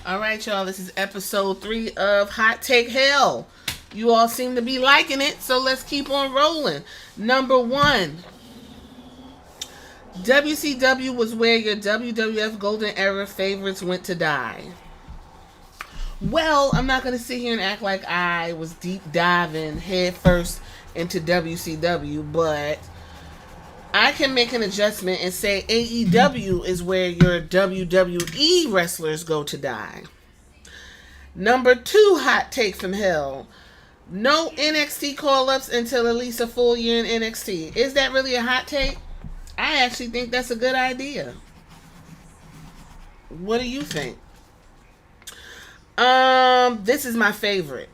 All right, y'all. This is episode 3 of Hot Take Hell. You all seem to be liking it, so let's keep on rolling. Number 1, WCW was where your WWF Golden Era favorites went to die. Well, I'm not going to sit here and act like I was deep diving head first into WCW, but I can make an adjustment and say AEW is where your WWE wrestlers go to die. Number 2 hot take from hell. No NXT call-ups until at least a full year in NXT. Is that really a hot take? I actually think that's a good idea. What do you think? This is my favorite.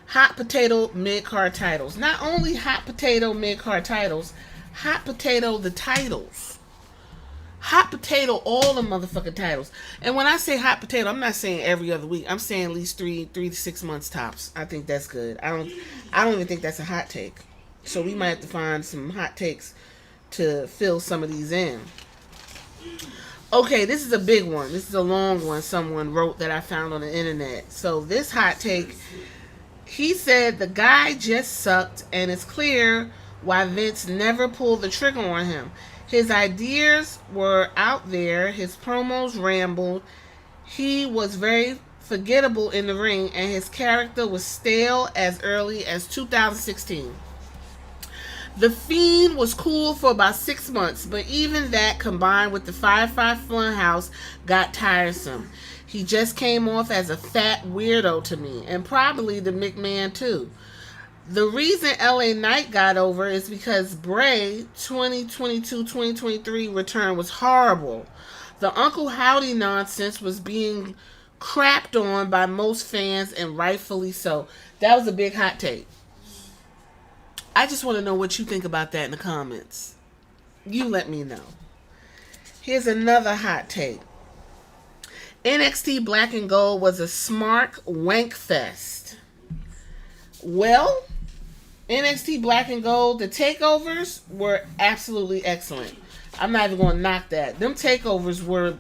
Hot potato mid-card titles. Not only hot potato mid-card titles, hot potato the titles. Hot potato all the motherfucking titles. And when I say hot potato, I'm not saying every other week. I'm saying at least three to 6 months tops. I think that's good. I don't even think that's a hot take. So we might have to find some hot takes to fill some of these in. Okay, this is a big one. This is a long one someone wrote that I found on the internet. So this hot take, he said the guy just sucked and it's clear why Vince never pulled the trigger on him. His ideas were out there, his promos rambled, he was very forgettable in the ring, and his character was stale as early as 2016. The Fiend was cool for about 6 months, but even that combined with the Firefly Funhouse got tiresome. He just came off as a fat weirdo to me, and probably the McMahon too. The reason LA Knight got over is because Bray 2022-2023 return was horrible. The Uncle Howdy nonsense was being crapped on by most fans, and rightfully so. That was a big hot take. I just want to know what you think about that in the comments. You let me know. Here's another hot take. NXT Black and Gold was a smart wank fest. Well, NXT Black and Gold, the takeovers were absolutely excellent. I'm not even going to knock that. Them takeovers were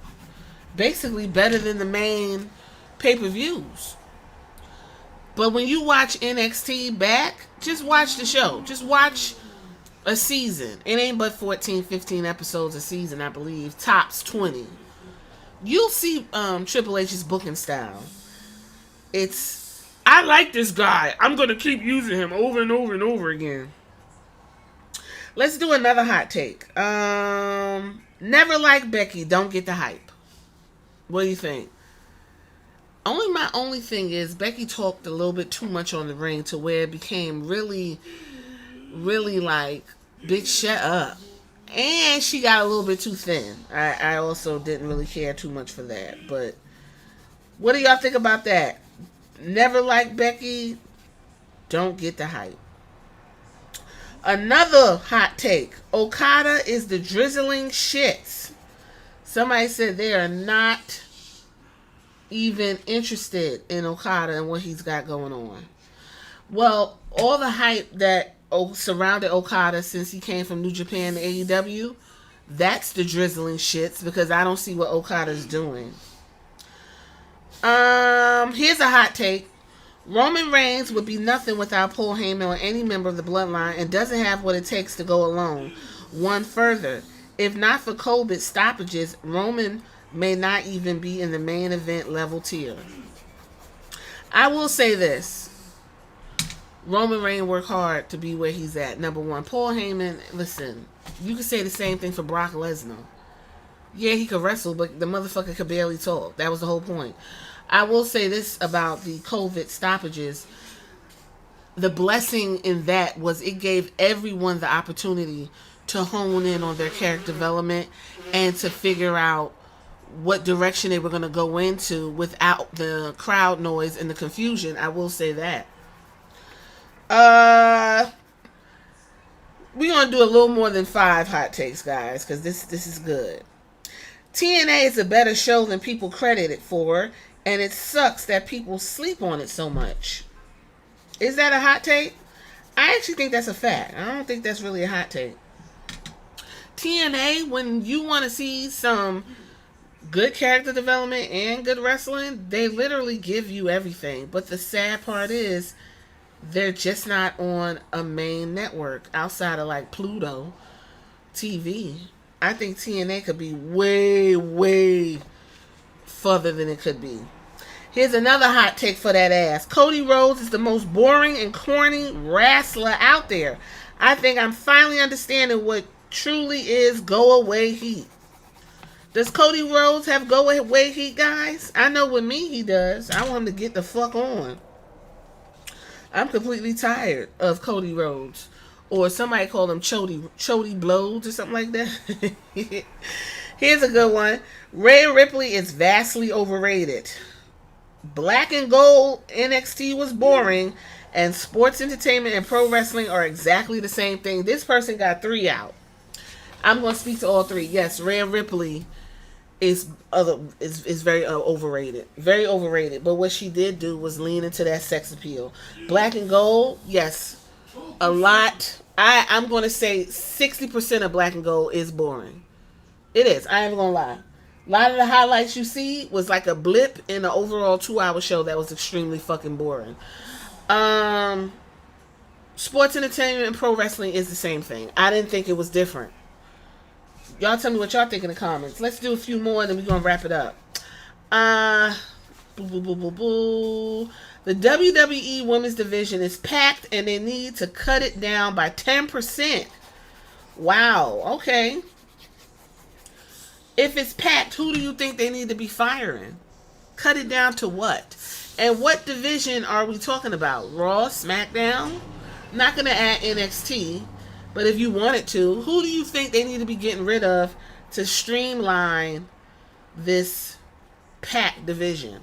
basically better than the main pay-per-views. But when you watch NXT back, just watch the show. Just watch a season. It ain't but 14, 15 episodes a season, I believe. Tops 20. You'll see Triple H's booking style. I like this guy. I'm going to keep using him over and over and over again. Let's do another hot take. Never like Becky. Don't get the hype. What do you think? My only thing is Becky talked a little bit too much on the ring to where it became really, really like, bitch, shut up. And she got a little bit too thin. I also didn't really care too much for that. But what do y'all think about that? Never like Becky. Don't get the hype. Another hot take. Okada is the drizzling shits. Somebody said they are not even interested in Okada and what he's got going on. Well, all the hype that surrounded Okada since he came from New Japan to AEW, that's the drizzling shits, because I don't see what Okada's doing. Here's a hot take. Roman Reigns would be nothing without Paul Heyman or any member of the bloodline, and doesn't have what it takes to go alone. One further, if not for COVID stoppages, Roman may not even be in the main event level tier. I will say this. Roman Reigns worked hard to be where he's at. Number one. Paul Heyman, listen, you could say the same thing for Brock Lesnar. Yeah, he could wrestle, but the motherfucker could barely talk. That was the whole point. I will say this about the COVID stoppages. The blessing in that was it gave everyone the opportunity to hone in on their character development and to figure out what direction they were going to go into without the crowd noise and the confusion. I will say that. We're going to do a little more than 5 hot takes, guys, because this is good. TNA is a better show than people credit it for, and it sucks that people sleep on it so much. Is that a hot take? I actually think that's a fact. I don't think that's really a hot take. TNA, when you want to see some good character development and good wrestling, they literally give you everything. But the sad part is they're just not on a main network outside of like Pluto TV. I think TNA could be way, way further than it could be. Here's another hot take for that ass. Cody Rhodes is the most boring and corny wrestler out there. I think I'm finally understanding what truly is go away heat. Does Cody Rhodes have go away heat, guys? I know with me he does. I want him to get the fuck on. I'm completely tired of Cody Rhodes. Or somebody called him Chody Blows or something like that. Here's a good one. Rhea Ripley is vastly overrated. Black and gold NXT was boring, and sports entertainment and pro wrestling are exactly the same thing. This person got 3 out. I'm going to speak to all 3. Yes, Rhea Ripley is very overrated. Very overrated. But what she did do was lean into that sex appeal. Black and gold, yes. A lot. I'm going to say 60% of Black and Gold is boring. It is. I ain't going to lie. A lot of the highlights you see was like a blip in the overall 2-hour show that was extremely fucking boring. Sports entertainment and pro wrestling is the same thing. I didn't think it was different. Y'all tell me what y'all think in the comments. Let's do a few more and then we're going to wrap it up. Boo, boo, boo, boo, boo. The WWE Women's Division is packed and they need to cut it down by 10%. Wow, okay. If it's packed, who do you think they need to be firing? Cut it down to what? And what division are we talking about? Raw, SmackDown? I'm not going to add NXT, but if you wanted to, who do you think they need to be getting rid of to streamline this packed division?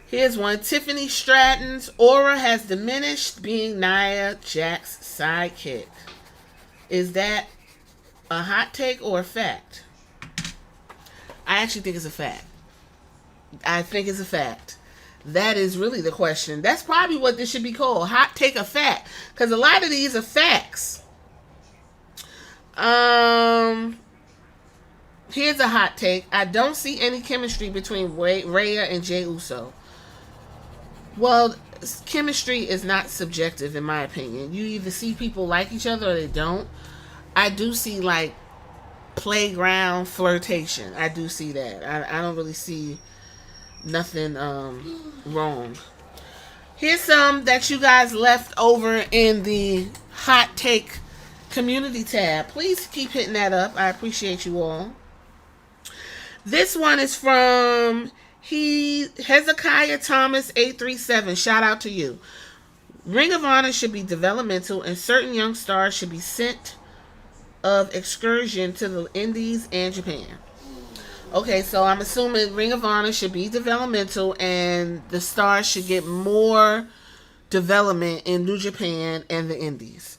Here's one. Tiffany Stratton's aura has diminished being Nia Jax's sidekick. Is that a hot take or a fact? I actually think it's a fact. I think it's a fact. That is really the question. That's probably what this should be called. Hot take or fact. Because a lot of these are facts. Here's a hot take. I don't see any chemistry between Rhea and Jey Uso. Well, chemistry is not subjective in my opinion. You either see people like each other or they don't. I do see like playground flirtation. I do see that. I don't really see nothing wrong. Here's some that you guys left over in the hot take community tab. Please keep hitting that up. I appreciate you all. This one is from Hezekiah Thomas 837. Shout out to you. Ring of Honor should be developmental and certain young stars should be sent of excursion to the Indies and Japan. Okay, so I'm assuming Ring of Honor should be developmental and the stars should get more development in New Japan and the Indies.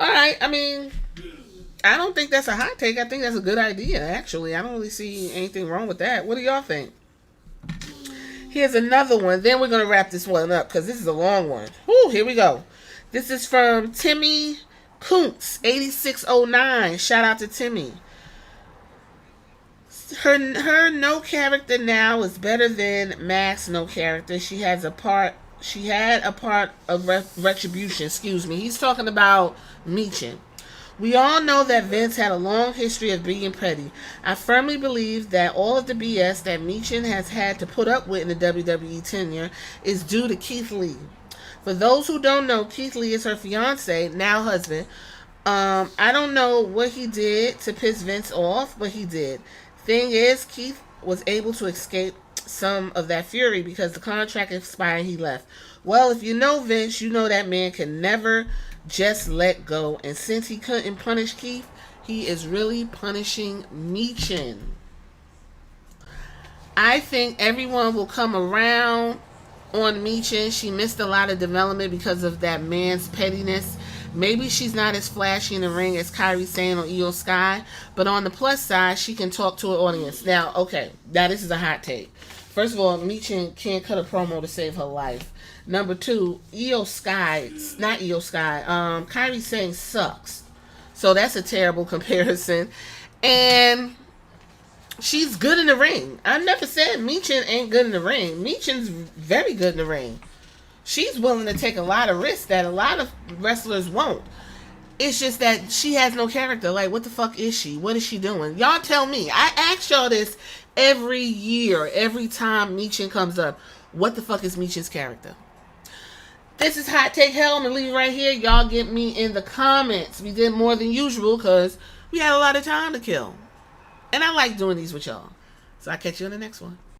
Alright, I mean, I don't think that's a hot take. I think that's a good idea, actually. I don't really see anything wrong with that. What do y'all think? Here's another one. Then we're going to wrap this one up because this is a long one. Whew, here we go. This is from Timmy Kuntz, 8609. Shout out to Timmy. Her no character now is better than Mac's no character. She had a part of Retribution. Excuse me. He's talking about Michin. We all know that Vince had a long history of being petty. I firmly believe that all of the BS that Michin has had to put up with in the WWE tenure is due to Keith Lee. For those who don't know, Keith Lee is her fiance, now husband. I don't know what he did to piss Vince off, but he did. Thing is, Keith was able to escape some of that fury because the contract expired and he left. Well, if you know Vince, you know that man can never just let go. And since he couldn't punish Keith, he is really punishing Michin. I think everyone will come around on Michin. She missed a lot of development because of that man's pettiness. Maybe she's not as flashy in the ring as Kairi Sane or Io Sky, but on the plus side, she can talk to an audience. Now, okay, now this is a hot take. First of all, Michin can't cut a promo to save her life. Number two, Kairi Sane sucks. So that's a terrible comparison. And She's good in the ring. I never said Michin ain't good in the ring. Michin's very good in the ring. She's willing to take a lot of risks that a lot of wrestlers won't. It's just that she has no character. Like, what the fuck is she? What is she doing? Y'all tell me. I ask y'all this every year, every time Michin comes up. What the fuck is Michin's character? This is Hot Take Hell. I'm going to leave it right here. Y'all get me in the comments. We did more than usual because we had a lot of time to kill. And I like doing these with y'all. So I'll catch you in the next one.